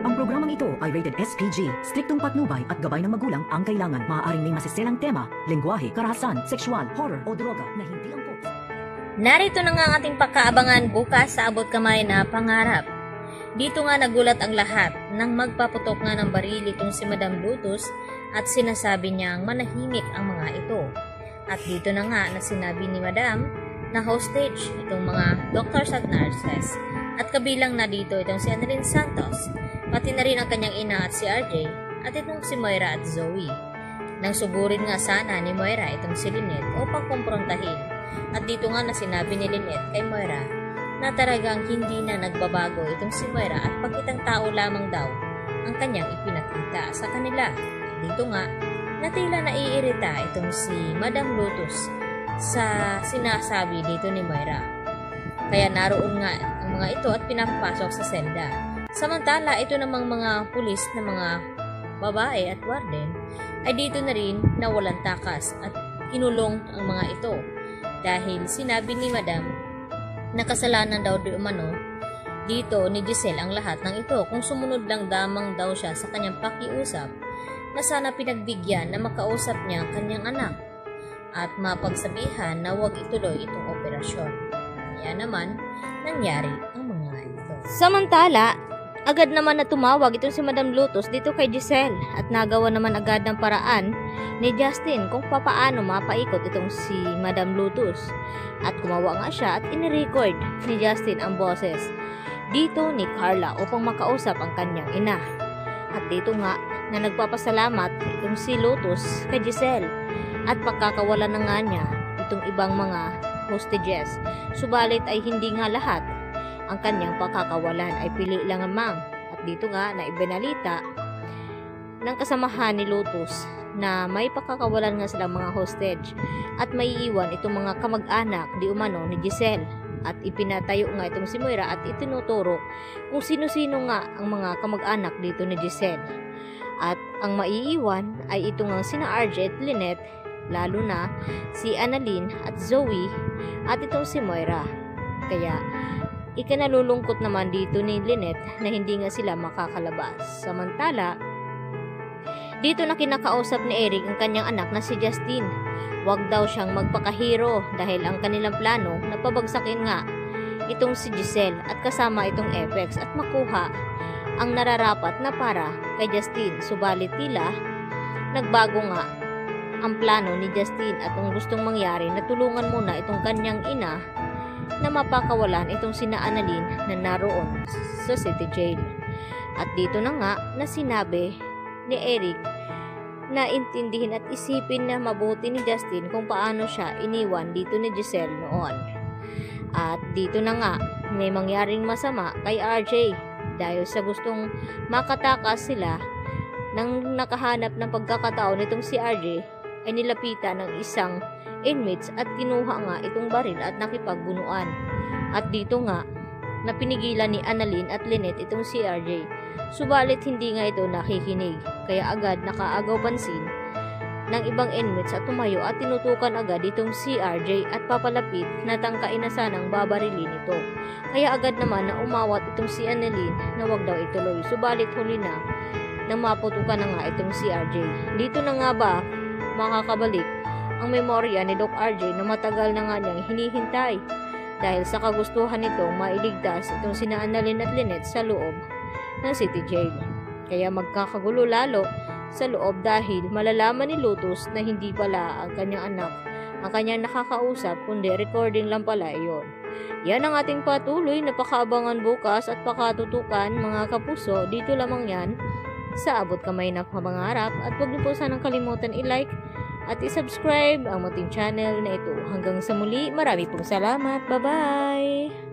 Ang programang ito ay rated SPG, striktong patnubay at gabay ng magulang ang kailangan. Maaaring may masiselang tema, lengguwahe, karahasan, sexual, horror o droga na hindi angkop. Narito na nga ang ating pagkaabangan bukas sa Abot Kamay na Pangarap. Dito nga nagulat ang lahat nang magpaputok nga ng baril itong si Madam Lutus at sinasabi niyang manahimik ang mga ito. At dito na nga na sinabi ni Madam na hostage itong mga doctors at nurses. At kabilang na dito itong si Annalyn Santos, pati na rin ang kanyang ina at si RJ, at itong si Moira at Zoe. Nang sugurin nga sana ni Moira itong si Lynette upang kumprontahin. At dito nga na sinabi ni Lynette kay Moira na talagang hindi na nagbabago itong si Moira at pagkitang tao lamang daw ang kanyang ipinakita sa kanila. At dito nga na tila naiirita itong si Madam Lotus sa sinasabi dito ni Moira. Kaya naroon nga ang mga ito at pinapasok sa selda. Samantala, ito namang mga pulis na mga babae at warden ay dito na rin nawalan takas at kinulong ang mga ito dahil sinabi ni Madam na kasalanan daw di umano dito ni Giselle ang lahat ng ito kung sumunod lang damang daw siya sa kanyang pakiusap na sana pinagbigyan na makausap niya ang kanyang anak at mapagsabihan na huwag ituloy itong operasyon. Kaya naman, nangyari ang mga ito. Samantala, agad naman na tumawag itong si Madam Lutus dito kay Giselle at nagawa naman agad ng paraan ni Justin kung papaano mapaikot itong si Madam Lutus. At kumawa nga siya at inirecord ni Justin ang boses dito ni Carla upang makausap ang kanyang ina. At dito nga na nagpapasalamat itong si Lutus kay Giselle at pagkakawalan na nga niya itong ibang mga hostages. Subalit ay hindi nga lahat ang kanyang pagkakawalan ay pili lang amang. At dito nga na ibinalita ng kasamahan ni Lotus na may pagkakawalan nga silang mga hostage at maiiwan itong mga kamag-anak di umano ni Giselle. At ipinatayo nga itong si Moira at itinuturo kung sino-sino nga ang mga kamag-anak dito ni Giselle. At ang maiiwan ay itong ang sina RJ at Lynette, lalo na si Annalyn at Zoe at itong si Moira. Kaya ikinalulungkot naman dito ni Lynette na hindi nga sila makakalabas. Samantala, dito na kinakausap ni Eric ang kanyang anak na si Justin. Huwag daw siyang magpakahiro dahil ang kanilang plano na pabagsakin nga itong si Giselle at kasama itong Apex at makuha ang nararapat na para kay Justin. Subalit tila nagbago nga ang plano ni Justin at ang gustong mangyari na tulungan muna itong kanyang ina na mapakawalan itong sina Annalyn na naroon sa city jail. At dito na nga na sinabi ni Eric na intindihin at isipin na mabuti ni Justin kung paano siya iniwan dito ni Giselle noon. At dito na nga may mangyaring masama kay RJ dahil sa gustong makatakas sila nang nakahanap ng pagkakataon nitong si RJ ay nilapitan ng isang inmates at kinuha nga itong baril at nakipagbunuan. At dito nga na pinigilan ni Annalyn at Lynette itong si RJ. Subalit hindi nga ito nakikinig kaya agad nakaagaw pansin ng ibang inmates at tumayo at tinutukan agad itong si RJ at papalapit na tangkain na sanang babarilin ito. Kaya agad naman na umawat itong si Annalyn na wag daw ituloy. Subalit huli na nang maputukan na nga itong si RJ. Dito na nga ba makakabalik ang memorya ni Doc RJ na matagal na nga niyang hinihintay dahil sa kagustuhan nitong mailigtas itong sina Annalyn at Lynette sa loob ng city jail. Kaya magkakagulo lalo sa loob dahil malalaman ni Lotus na hindi pala ang kanyang anak ang kanyang nakakausap kundi recording lang pala iyon. Yan ang ating patuloy na pakaabangan bukas at pakatutukan mga kapuso. Dito lamang yan sa Abot Kamay na Pangarap at huwag niyo po sanang kalimutan i-like at i-subscribe ang ating channel na ito. Hanggang sa muli, marami pong salamat. Bye-bye!